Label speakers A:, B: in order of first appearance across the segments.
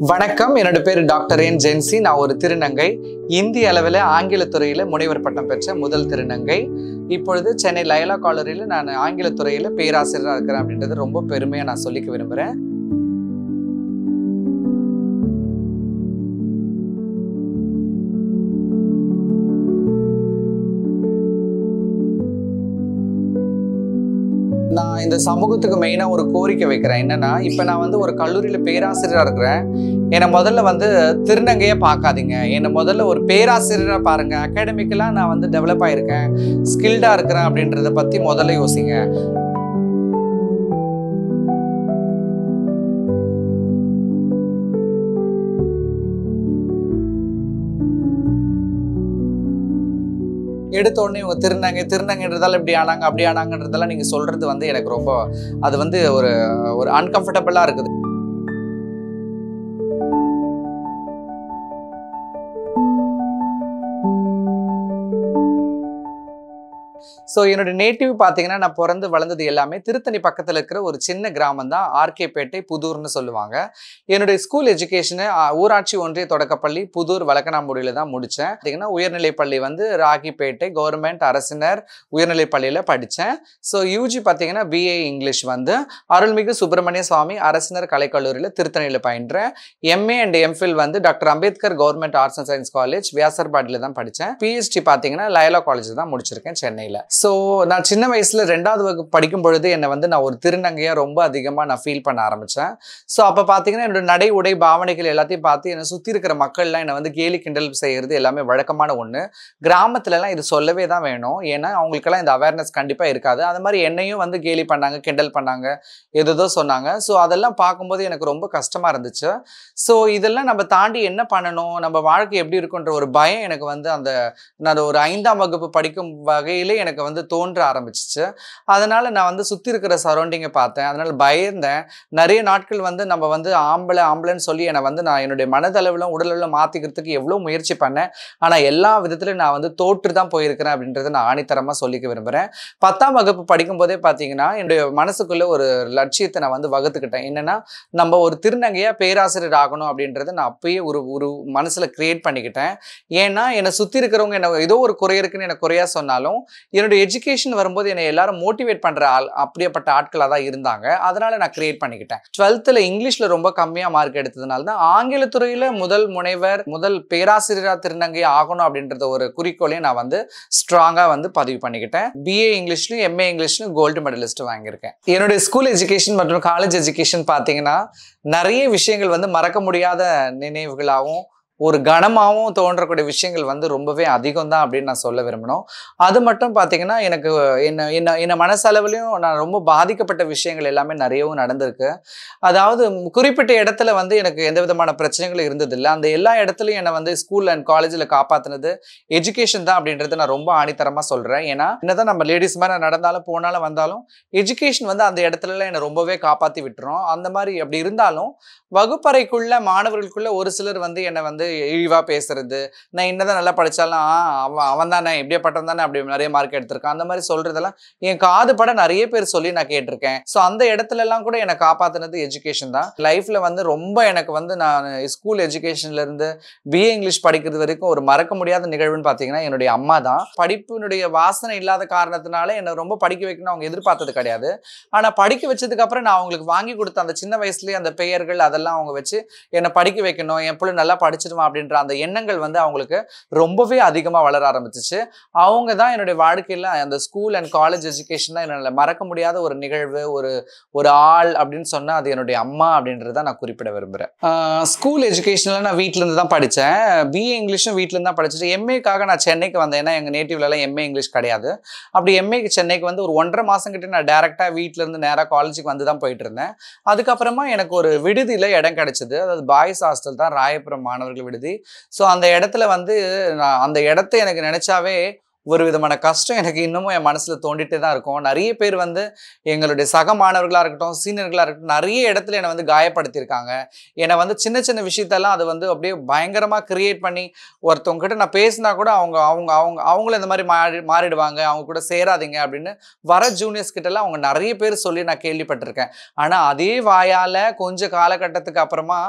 A: வணக்கம், என்னோட பேர் டாக்டர் என் ஜென்சி. நான் ஒரு திருநங்கை. இந்திய அளவில் ஆங்கில துறையில் முனைவர் பட்டம் பெற்ற முதல் திருநங்கை. இப்பொழுது சென்னை லயோலா கல்லூரியில் நான் ஆங்கில துறையில் பேராசிரியராக இருக்கிறேன் அப்படின்றது ரொம்ப பெருமையாக நான் சொல்லிக்க விரும்புகிறேன். நான் இந்த சமூகத்துக்கு மெயினாக ஒரு கோரிக்கை வைக்கிறேன். என்னன்னா, இப்போ நான் ஒரு கல்லூரியில் பேராசிரியராக இருக்கிறேன். என்னை முதல்ல திருநங்கையை பார்க்காதீங்க, என்னை முதல்ல ஒரு பேராசிரியராக பாருங்க. அகாடமிக்கெல்லாம் நான் டெவலப் ஆகிருக்கேன், ஸ்கில்டாக இருக்கிறேன் அப்படின்றத பற்றி முதல்ல யோசிங்க. எடுத்த உடனே இவங்க திருநங்கைன்றதால இப்படி ஆனாங்க அப்படி ஆனாங்கன்றதெல்லாம் நீங்க சொல்றது எனக்கு ரொம்ப அது ஒரு அன்கம்ஃபர்டபுளா இருக்குது. ஸோ என்னோட நேட்டிவ் பார்த்தீங்கன்னா, நான் பிறந்து வளர்ந்தது எல்லாமே திருத்தணி பக்கத்தில் இருக்கிற ஒரு சின்ன கிராமம் தான், ஆர்கேபேட்டை புதூர்னு சொல்லுவாங்க. என்னுடைய ஸ்கூல் எஜுகேஷனை ஊராட்சி ஒன்றிய தொடக்கப்பள்ளி புதூர் வழக்கனாம்புடியில் தான் முடித்தேன். பார்த்தீங்கன்னா உயர்நிலைப்பள்ளி ராகிப்பேட்டை கவர்மெண்ட் அரசினர் உயர்நிலைப்பள்ளியில் படித்தேன். ஸோ யூஜி பார்த்தீங்கன்னா பிஏ இங்கிலீஷ் அருள்மிகு சுப்பிரமணிய சுவாமி அரசினர் கலைக்கல்லூரியில் திருத்தணியில் பயின்றேன். MA and MPhil doctor Ambedkar government arts and science college வியாசர்பாடியில் தான் படித்தேன். பிஹெச்டி பார்த்தீங்கன்னா லயோலா காலேஜில் தான் முடிச்சிருக்கேன், சென்னையில். ஸோ நான் சின்ன வயசில் 2வது வகுப்பு படிக்கும் பொழுது என்னை நான் ஒரு திருநங்கையாக ரொம்ப அதிகமாக நான் ஃபீல் பண்ண ஆரம்பித்தேன். ஸோ அப்போ பார்த்தீங்கன்னா என்னோட நடை உடை பாவனைகள் எல்லாத்தையும் பார்த்து என்னை சுற்றி இருக்கிற மக்கள்லாம் என்னை கேலி கிண்டல் செய்கிறது எல்லாமே வழக்கமான ஒன்று. கிராமத்துலலாம் இது சொல்லவே தான் வேணும், ஏன்னா அவங்களுக்கெல்லாம் இந்த அவேர்னஸ் கண்டிப்பாக இருக்காது. அது மாதிரி என்னையும் கேலி பண்ணாங்க, கிண்டல் பண்ணாங்க, ஏதோ சொன்னாங்க. ஸோ அதெல்லாம் பார்க்கும்போது எனக்கு ரொம்ப கஷ்டமாக இருந்துச்சு. ஸோ இதெல்லாம் நம்ம தாண்டி என்ன பண்ணணும், நம்ம வாழ்க்கை எப்படி இருக்குன்ற ஒரு பயம் எனக்கு நான் ஒரு 5ஆம் வகுப்பு படிக்கும் வகையிலே எனக்கு தோன்ற ஆரம்பிச்சிச்சு. அதனால நான் சுற்றி இருக்கிற சரௌண்டிங்கை பார்த்தேன், அதனால பயந்தேன். நிறைய நாட்கள் நம்ம ஆம்பளைன்னு சொல்லி என்னை நான் என்னுடைய மனதளவிலும் உடலளவில் மாற்றிக்கிறதுக்கு எவ்வளோ முயற்சி பண்ணேன். ஆனால் எல்லா விதத்துலையும் நான் தோற்று தான் போயிருக்கிறேன் அப்படின்றத நான் ஆணித்தரமாக சொல்லிக்க விரும்புகிறேன். 10ஆம் வகுப்பு படிக்கும் போதே பார்த்தீங்கன்னா என்னுடைய மனசுக்குள்ளே ஒரு லட்சியத்தை நான் வகுத்துக்கிட்டேன். என்னென்னா, நம்ம ஒரு திருநங்கையாக பேராசிரியர் ஆகணும் அப்படின்றத நான் அப்பயே ஒரு மனசில் கிரியேட் பண்ணிக்கிட்டேன். ஏன்னா என்னை சுற்றி இருக்கிறவங்க என்ன ஏதோ ஒரு குறை இருக்குன்னு எனக்கு குறையாக சொன்னாலும் என்னுடைய எஜுகேஷன் வரும்போது என்னை எல்லாரும் மோட்டிவேட் பண்ற அப்படியேப்பட்ட ஆட்களாக தான் இருந்தாங்க. அதனால நான் கிரியேட் பண்ணிக்கிட்டேன். 12th இங்கிலீஷ்ல ரொம்ப கம்மியா மார்க் எடுத்ததுனால தான் ஆங்கில துறையில முதல் பேராசிரியரா திருநங்கை ஆகணும் அப்படின்றத ஒரு குறிக்கோளையும் நான் ஸ்ட்ராங்கா பதிவு பண்ணிக்கிட்டேன். பிஏ இங்கிலீஷ்லயும் எம்ஏ இங்கிலீஷ்லயும் கோல்டு மெடலிஸ்ட் வாங்கியிருக்கேன். என்னுடைய ஸ்கூல் எஜுகேஷன் மற்றும் காலேஜ் எஜுகேஷன் பார்த்தீங்கன்னா நிறைய விஷயங்கள் மறக்க முடியாத நினைவுகளாகவும் ஒரு கனமாகவும் தோன்றக்கூடிய விஷயங்கள் ரொம்பவே அதிகம் தான் அப்படின்னு நான் சொல்ல விரும்பணும். அது மட்டும் பார்த்தீங்கன்னா எனக்கு என்ன மனசளவுலையும் நான் ரொம்ப பாதிக்கப்பட்ட விஷயங்கள் எல்லாமே நிறையவும் நடந்திருக்கு. அதாவது குறிப்பிட்ட இடத்துல எனக்கு எந்த விதமான பிரச்சனைகளும் இருந்ததில்லை. அந்த எல்லா இடத்துலையும் என்னை ஸ்கூல் அண்ட் காலேஜில் காப்பாற்றினது எஜுகேஷன் தான் அப்படின்றத நான் ரொம்ப ஆணித்தரமாக சொல்கிறேன். ஏன்னா என்னதான் நம்ம லேடிஸ் மாதிரி நடந்தாலும் போனாலும் வந்தாலும் எஜுகேஷன் அந்த இடத்துலலாம் என்னை ரொம்பவே காப்பாற்றி விட்டுரும். அந்த மாதிரி அப்படி இருந்தாலும் வகுப்பறைக்குள்ள மாணவர்களுக்குள்ள ஒரு சிலர் என்னை இழிவா பேசுறது, நான் என்னதான் நல்லா படிச்சாலும் அவன் தானே இப்படியே பட்டம் தானே அப்படி நிறைய மார்க் எடுத்திருக்கான், அந்த மாதிரி சொல்றதெல்லாம் என் காது பட நிறைய பேர் சொல்லி நான் கேட்டிருக்கேன். ஸோ அந்த இடத்துல எல்லாம் கூட என்னை காப்பாத்தினது எஜுகேஷன் தான். லைஃப்ல ரொம்ப எனக்கு நான் ஸ்கூல் எஜுகேஷன்ல இருந்து பிஏ இங்கிலீஷ் படிக்கிறது வரைக்கும் ஒரு மறக்க முடியாத நிகழ்வுன்னு பார்த்தீங்கன்னா என்னுடைய அம்மா தான். படிப்பினுடைய வாசனை இல்லாத காரணத்தினால என்னை ரொம்ப படிக்க வைக்கணும் அவங்க எதிர்பார்த்தது கிடையாது. ஆனா படிக்க வச்சதுக்கு அப்புறம் நான் அவங்களுக்கு வாங்கி கொடுத்த அந்த சின்ன வயசுலயே அந்த பெயர்கள் அதெல்லாம் அவங்க வச்சு என்னை படிக்க வைக்கணும், என் பிள்ளை நல்லா படிச்சிடுவான் அப்படின்ற அந்த எண்ணங்கள் அவங்களுக்கு ரொம்பவே அதிகமாக வளர ஆரம்பிச்சிச்சு. அவங்க தான் என்னுடைய வாழ்க்கையில் அந்த ஸ்கூல் அண்ட் காலேஜ் எஜுகேஷன் தான் என்னால் மறக்க முடியாத ஒரு நிகழ்வு, ஒரு ஆள் அப்படின்னு சொன்னால் அது என்னுடைய அம்மா அப்படின்றத நான் குறிப்பிட விரும்புகிறேன். ஸ்கூல் எஜுகேஷனில் நான் வீட்டிலேருந்து தான் படித்தேன். பிஏ இங்கிலீஷும் வீட்டிலேருந்து தான் படிச்சுட்டு எம்ஏக்காக நான் சென்னைக்கு வந்தேன். ஏன்னா எங்கள் நேட்டிவ்லலாம் எம்ஏ இங்கிலீஷ் கிடையாது. அப்படி எம்ஏக்கு சென்னைக்கு ஒரு 1.5 மாதம் கிட்ட நான் டேரெக்டாக வீட்டிலேருந்து நேராக காலேஜுக்கு தான் போயிட்டு இருந்தேன். அதுக்கப்புறமா எனக்கு ஒரு விடுதியில் இடம் கிடைச்சிது. அதாவது பாய்ஸ் ஹாஸ்டல் தான், ராயபுரம் மாணவர்கள் விடுதி. ஸோ அந்த இடத்துல நான் அந்த இடத்த எனக்கு நினைச்சாவே ஒரு விதமான கஷ்டம் எனக்கு இன்னமும் என் மனசுல தோண்டிட்டே தான் இருக்கும். நிறைய பேர் வந்து எங்களுடைய சக மாணவர்களா இருக்கட்டும், சீனியர்களா இருக்கட்டும், நிறைய இடத்துல என்னை வந்து காயப்படுத்தியிருக்காங்க. என்னை வந்து சின்ன சின்ன விஷயத்தெல்லாம் அது வந்து அப்படியே பயங்கரமா கிரியேட் பண்ணி ஒருத்தவங்க கிட்ட நான் பேசினா கூட அவங்க அவங்க அவங்க அவங்களும் இந்த மாதிரி மாறிடுவாங்க, அவங்க கூட சேராதீங்க அப்படின்னு வர ஜூனியர்ஸ் கிட்டலாம் அவங்க நிறைய பேர் சொல்லி நான் கேள்விப்பட்டிருக்கேன். ஆனா அதே வாயால கொஞ்சம் காலகட்டத்துக்கு அப்புறமா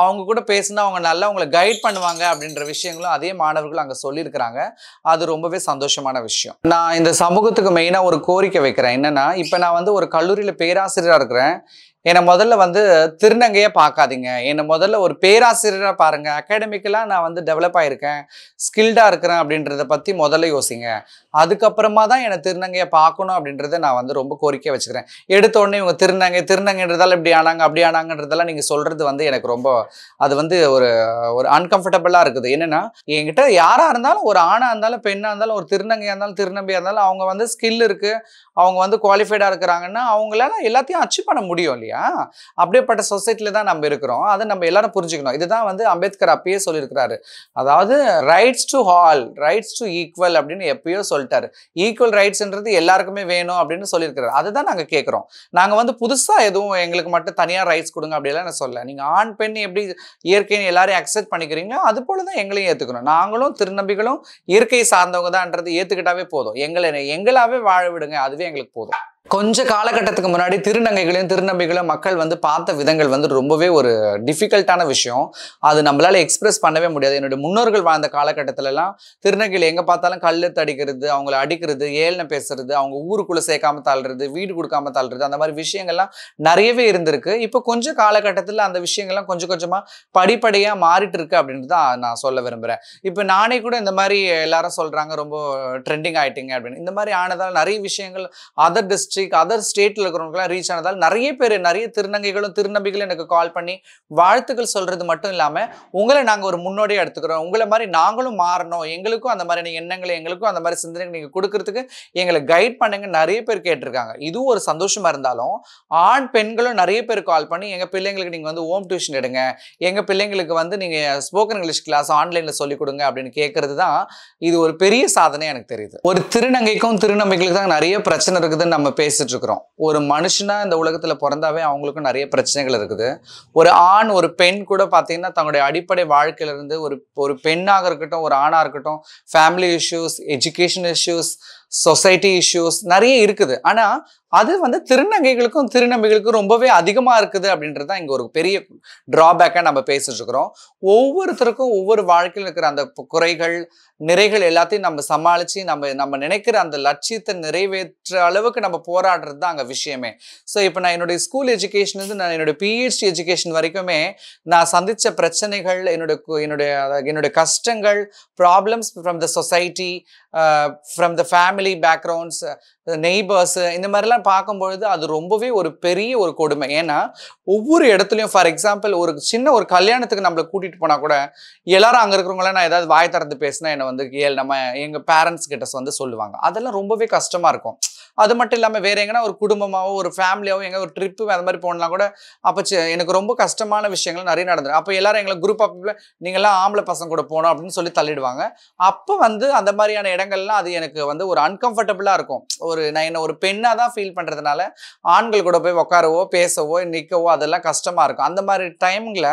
A: அவங்க கூட பேசினா அவங்க நல்லா உங்களை கைட் பண்ணுவாங்க அப்படின்ற விஷயங்களும் அதே மாணவர்கள் அங்க சொல்லியிருக்கிறாங்க. அது ரொம்பவே சந்தோஷமான விஷயம். நான் இந்த சமூகத்துக்கு மெயினா ஒரு கோரிக்கை வைக்கிறேன். என்னன்னா, இப்ப நான் வந்து ஒரு கல்லூரியில பேராசிரியரா இருக்கிறேன். என்னை முதல்ல வந்து திருநங்கையா பார்க்காதீங்க. என்னை முதல்ல ஒரு பேராசிரியரா பாருங்க. அகாடமிக்கலா நான் வந்து டெவலப் ஆயிருக்கேன், ஸ்கில்டா இருக்கிறேன் அப்படின்றத பத்தி முதல்ல யோசிங்க. அதுக்கப்புறமா தான் என்னை திருநங்கையா பார்க்கணும் அப்படின்றத நான் வந்து ரொம்ப கோரிக்கையா வச்சுக்கிறேன். எடுத்த உடனே இவங்க திருநங்கைன்றதால இப்படி ஆனாங்க அப்படி ஆனாங்கன்றதெல்லாம் நீங்க சொல்றது வந்து எனக்கு ரொம்ப அது வந்து ஒரு ஒரு அன்கம்ஃபர்டபுளா இருக்குது. என்னன்னா, என்கிட்ட யாரா இருந்தாலும், ஒரு ஆணா இருந்தாலும் பெண்ணா இருந்தாலும், ஒரு திருநங்கையா இருந்தாலும் திருநம்பியா இருந்தாலும் அவங்க வந்து ஸ்கில் இருக்கு, அவங்க வந்து குவாலிஃபைடா இருக்கிறாங்கன்னா அவங்களால எல்லாத்தையும் அச்சீவ் பண்ண முடியும் இல்லையா? அப்படியேப்பட்ட சொசைட்டில தான் நம்ம இருக்கிறோம். அதை நம்ம எல்லாரும் புரிஞ்சுக்கணும். இதுதான் வந்து அம்பேத்கர் அப்பயே சொல்லியிருக்கிறாரு. அதாவது rights to all, rights to equal அப்படின்னு எப்பயோ சொல்லிட்டாரு. ஈக்குவல் ரைட்ஸ்ன்றது எல்லாருக்குமே வேணும் அப்படின்னு சொல்லியிருக்கிறாரு. அதுதான் நாங்க கேட்கிறோம். நாங்க வந்து புதுசா எதுவும் எங்களுக்கு மட்டும் தனியா ரைட்ஸ் கொடுங்க அப்படியெல்லாம் நான் சொல்ல. நீங்க ஆண் பெண் எப்படி இயற்கைன்னு எல்லாரையும் அக்செப்ட் பண்ணிக்கிறீங்களோ அது போலதான் எங்களையும் ஏத்துக்கணும். நாங்களும் திருநம்பிகளும் இயற்கை சார்ந்தவங்க தான்ன்றது ஏத்துக்கிட்டாவே போதும். எங்களாவே வாழ விடுங்க, அதுவே எங்களுக்கு போதும். கொஞ்ச காலகட்டத்துக்கு முன்னாடி திருநங்கைகளையும் திருநம்பிகளையும் மக்கள் வந்து பார்த்த விதங்கள் வந்து ரொம்பவே ஒரு டிஃபிகல்ட்டான விஷயம். அது நம்மளால எக்ஸ்பிரஸ் பண்ணவே முடியாது. என்னுடைய முன்னோர்கள் வாழ்ந்த காலகட்டத்திலலாம் திருநங்கைகள் எங்க பார்த்தாலும் கல்லெடுத்து அடிக்கிறது, அவங்கள அடிக்கிறது, ஏளனம் பேசுறது, அவங்க ஊருக்குள்ள சேர்க்காம தள்ளுறது, வீடு கொடுக்காம தள்ளுறது, அந்த மாதிரி விஷயங்கள்லாம் நிறையவே இருந்திருக்கு. இப்போ கொஞ்சம் காலகட்டத்தில் அந்த விஷயங்கள்லாம் கொஞ்சம் கொஞ்சமா படிப்படியா மாறிட்டு இருக்கு அப்படின்ட்டு தான் நான் சொல்ல விரும்புறேன். இப்போ நானே கூட இந்த மாதிரி எல்லாரும் சொல்றாங்க ரொம்ப ட்ரெண்டிங் ஆயிட்டீங்க அப்படின்னு. இந்த மாதிரி ஆனதால் நிறைய விஷயங்கள் அதர் டிஸ்ட்ரிக்ட் அதர் ஸ்டேட்ல இருக்கிறவங்கலாம் ரீச் ஆனதால் நிறைய பேர், நிறைய திருநங்கைகளும் திருநம்பிகளும் எனக்கு கால் பண்ணி வாழ்த்துக்கள் சொல்றது மட்டும் இல்லாம, உங்களை நாங்க ஒரு முன்னோடியா எடுத்துக்கிறோம், உங்களை மாதிரி நாங்களும் மாறணும், எங்களுக்கும் அந்த மாதிரி எண்ணங்களை, எங்களுக்கும் அந்த மாதிரி சிந்தனை நீங்க கொடுக்கறதுக்கு எங்களை கைட் பண்ணுங்க நிறைய பேர் கேட்டிருக்காங்க. இதுவும் ஒரு சந்தோஷமா இருந்தாலும், ஆண் பெண்களும் நிறைய பேர் கால் பண்ணி எங்க பிள்ளைங்களுக்கு நீங்க வந்து ஹோம் டியூஷன் எடுங்க, எங்க பிள்ளைங்களுக்கு வந்து நீங்க ஸ்போக்கன் இங்கிலீஷ் கிளாஸ் ஆன்லைன்ல சொல்லிக் கொடுங்க அப்படின்னு கேட்கறது தான் இது ஒரு பெரிய சாதனை எனக்கு தெரியுது. ஒரு திருநங்கைக்கும் திருநம்பிகளுக்கு தான் நிறைய பிரச்சனை இருக்குதுன்னு நம்ம பேசிட்டு இருக்கிறோம். ஒரு மனுஷனா இந்த உலகத்துல பிறந்தாவே அவங்களுக்கும் நிறைய பிரச்சனைகள் இருக்குது. ஒரு ஆண் ஒரு பெண் கூட பாத்தீங்கன்னா தங்களுடைய அடிப்படை வாழ்க்கையில இருந்து ஒரு ஒரு பெண்ணாக இருக்கட்டும், ஒரு ஆணா இருக்கட்டும், family issues, education issues, society issues நிறைய இருக்குது. ஆனா அது வந்து திருநங்கைகளுக்கும் திருநம்பிகளுக்கும் ரொம்பவே அதிகமா இருக்குது அப்படின்றது தான் இங்க ஒரு பெரிய டிராபேக்கா நம்ம பேசிட்டு இருக்கிறோம். ஒவ்வொருத்தருக்கும் ஒவ்வொரு வாழ்க்கையில் இருக்கிற அந்த குறைகள், நிறைகள் எல்லாத்தையும் நம்ம சமாளிச்சு நம்ம நினைக்கிற அந்த லட்சியத்தை நிறைவேற்ற அளவுக்கு நம்ம போராடுறது தான் அங்க விஷயமே. ஸோ இப்போ நான் என்னுடைய ஸ்கூல் எஜுகேஷன் இருந்து நான் என்னுடைய பிஹெச்டி எஜுகேஷன் வரைக்குமே நான் சந்திச்ச பிரச்சனைகள், என்னுடைய கஷ்டங்கள், problems from the society, from the family backgrounds, neighbours, இந்த மாதிரிலாம் பார்க்கும்பொழுது அது ரொம்பவே ஒரு பெரிய ஒரு கொடுமை. ஏன்னா ஒவ்வொரு இடத்துலையும் ஃபார் எக்ஸாம்பிள் ஒரு சின்ன ஒரு கல்யாணத்துக்கு நம்மளை கூட்டிட்டு போனா கூட எல்லாரும் அங்க இருக்கிறவங்களாம் நான் ஏதாவது வாய் திறந்து பேசினா என்னை வந்து நம்ம எங்க பேரண்ட்ஸ் கிட்ட வந்து சொல்லுவாங்க. அதெல்லாம் ரொம்பவே கஷ்டமா இருக்கும். அது மட்டும் இல்லாமல் வேற எங்கன்னா ஒரு குடும்பமாவோ ஒரு ஃபேமிலியாவோ எங்க ஒரு ட்ரிப்பு அந்த மாதிரி போனா கூட அப்போ எனக்கு ரொம்ப கஷ்டமான விஷயங்கள் நிறைய நடந்துடும். அப்போ எல்லாரும் எங்களை குரூப் ஆஃப் நீங்கள்லாம் ஆம்பளை பசங்க கூட போகணும் அப்படின்னு சொல்லி தள்ளிடுவாங்க. அப்போ வந்து அந்த மாதிரியான இடங்கள்லாம் அது எனக்கு வந்து ஒரு அன்கம்ஃபர்டபுளா இருக்கும். நான் என்ன ஒரு பெண்ணா தான் ஃபீல் பண்றதுனால ஆண்கள் கூட போய் உட்காரவோ பேசவோ நிற்கவோ அதெல்லாம் கஷ்டமா இருக்கும். அந்த மாதிரி டைம்ல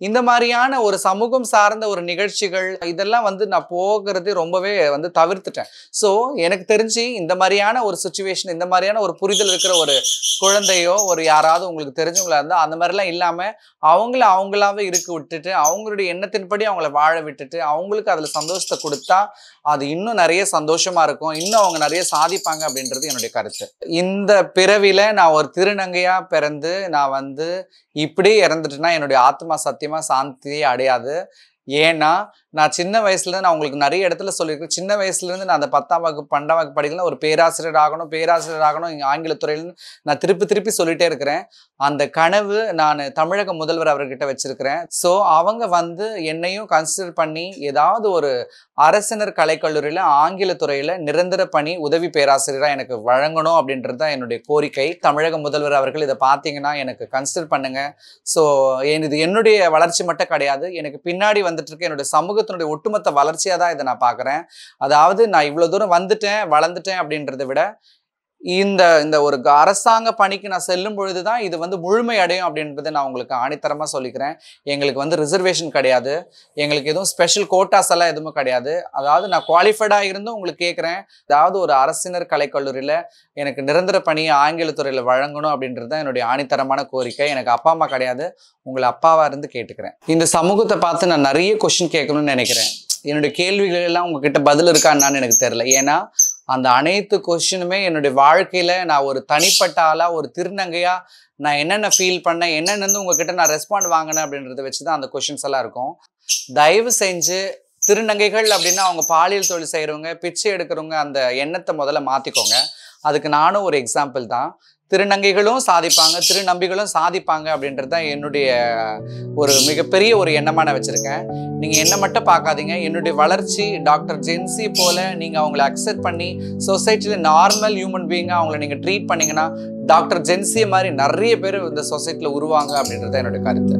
A: இந்த மாதிரியான ஒரு சமூகம் சார்ந்த ஒரு நிகழ்ச்சிகள் இதெல்லாம் வந்து நான் போகிறது ரொம்பவே வந்து தவிர்த்துட்டேன். ஸோ எனக்கு தெரிஞ்சு இந்த மாதிரியான ஒரு சுச்சுவேஷன், இந்த மாதிரியான ஒரு புரிதல் இருக்கிற ஒரு குழந்தையோ ஒரு யாராவது உங்களுக்கு தெரிஞ்சவங்களா இருந்தா அந்த மாதிரிலாம் இல்லாம அவங்களாவே இருக்க விட்டுட்டு அவங்களுடைய எண்ணத்தின்படி அவங்கள வாழ விட்டுட்டு அவங்களுக்கு அதுல சந்தோஷத்தை கொடுத்தா அது இன்னும் நிறைய சந்தோஷமா இருக்கும், இன்னும் அவங்க நிறைய சாதிப்பாங்க அப்படின்றது என்னுடைய கருத்து. இந்த பிறவில நான் ஒரு திருநங்கையா பிறந்து நான் வந்து இப்படியே இறந்துட்டேன்னா என்னுடைய ஆத்மா சத்தியமா சாந்தியே அடையாது. ஏன்னா நான் சின்ன வயசுல நான் உங்களுக்கு நிறைய இடத்துல சொல்லியிருக்கேன். சின்ன வயசுல இருந்து நான் அந்த 10ஆம் வகுப்பு 12ஆம் வகுப்பு படிக்கலாம் ஒரு பேராசிரியர் ஆகணும் இங்க ஆங்கிலத்துறையில நான் திருப்பி சொல்லிட்டே இருக்கிறேன். அந்த கனவு நான் தமிழக முதல்வர் அவர்கிட்ட வச்சிருக்கிறேன். ஸோ அவங்க வந்து என்னையும் கன்சிடர் பண்ணி ஏதாவது ஒரு அரசினர் கலைக்கல்லூரியில ஆங்கிலத்துறையில நிரந்தர பணி உதவி பேராசிரியராக எனக்கு வழங்கணும் அப்படின்றது தான் என்னுடைய கோரிக்கை. தமிழக முதல்வர் அவர்கள் இதை பார்த்தீங்கன்னா எனக்கு கன்சிடர் பண்ணுங்க. ஸோ இது என்னுடைய வளர்ச்சி மட்டும் கிடையாது, எனக்கு பின்னாடி வந்திருக்க நடந்துட்டு இருக்கு. என்னுடைய சமூகத்தினுடைய ஒட்டுமொத்த வளர்ச்சியா தான் இதை நான் பார்க்குறேன். அதாவது நான் இவ்வளவு தூரம் வந்துட்டேன், வளர்ந்துட்டேன் அப்படின்றத விட இந்த இந்த ஒரு அரசாங்க பணிக்கு நான் செல்லும் பொழுதுதான் இது வந்து முழுமை அடையும் அப்படின்றத நான் உங்களுக்கு ஆணித்தரமா சொல்லிக்கிறேன். எங்களுக்கு வந்து ரிசர்வேஷன் கிடையாது. எங்களுக்கு எதுவும் ஸ்பெஷல் கோட்டாஸ் எல்லாம் எதுவும் கிடையாது. அதாவது நான் குவாலிஃபைடா இருந்தும் உங்களுக்கு கேட்கிறேன். அதாவது ஒரு அரசினர் கலைக்கல்லூரியில எனக்கு நிரந்தர பணியை ஆங்கில துறையில வழங்கணும் அப்படின்றது தான் என்னுடைய ஆணித்தரமான கோரிக்கை. எனக்கு அப்பா அம்மா கிடையாது. உங்களை அப்பாவா இருந்து கேட்டுக்கிறேன். இந்த சமூகத்தை பார்த்து நான் நிறைய கொஸ்டின் கேட்கணும்னு நினைக்கிறேன். என்னுடைய கேள்விகள் எல்லாம் உங்ககிட்ட பதில் இருக்கான்னு எனக்கு தெரியல. ஏன்னா அந்த அனைத்து கொஸ்டினுமே என்னுடைய வாழ்க்கையில நான் ஒரு தனிப்பட்ட ஆளா, ஒரு திருநங்கையா நான் என்னென்ன ஃபீல் பண்ணேன், என்னென்னு உங்ககிட்ட நான் ரெஸ்பாண்ட் வாங்கினேன் அப்படின்றத வச்சுதான் அந்த கொஸ்டின்ஸ் எல்லாம் இருக்கும். தயவு செஞ்சு திருநங்கைகள் அப்படின்னா அவங்க பாலியல் தொழில் செய்யறவங்க, பிச்சை எடுக்கிறவங்க அந்த எண்ணத்தை முதல்ல மாத்திக்கோங்க. அதுக்கு நானும் ஒரு எக்ஸாம்பிள் தான். திருநங்கைகளும் சாதிப்பாங்க, திருநம்பிகளும் சாதிப்பாங்க அப்படின்றது தான் என்னுடைய ஒரு மிகப்பெரிய ஒரு எண்ணமா நான் வச்சிருக்கேன். நீங்க என்ன மட்டும் பார்க்காதீங்க. என்னுடைய வளர்ச்சி டாக்டர் ஜென்சி போல நீங்க அவங்களை அக்செப்ட் பண்ணி சொசைட்டில நார்மல் ஹியூமன் பீயிங்கா அவங்களை நீங்க ட்ரீட் பண்ணீங்கன்னா டாக்டர் ஜென்சி மாதிரி நிறைய பேர் இந்த சொசைட்டில உருவாங்க அப்படின்றது என்னுடைய கருத்து.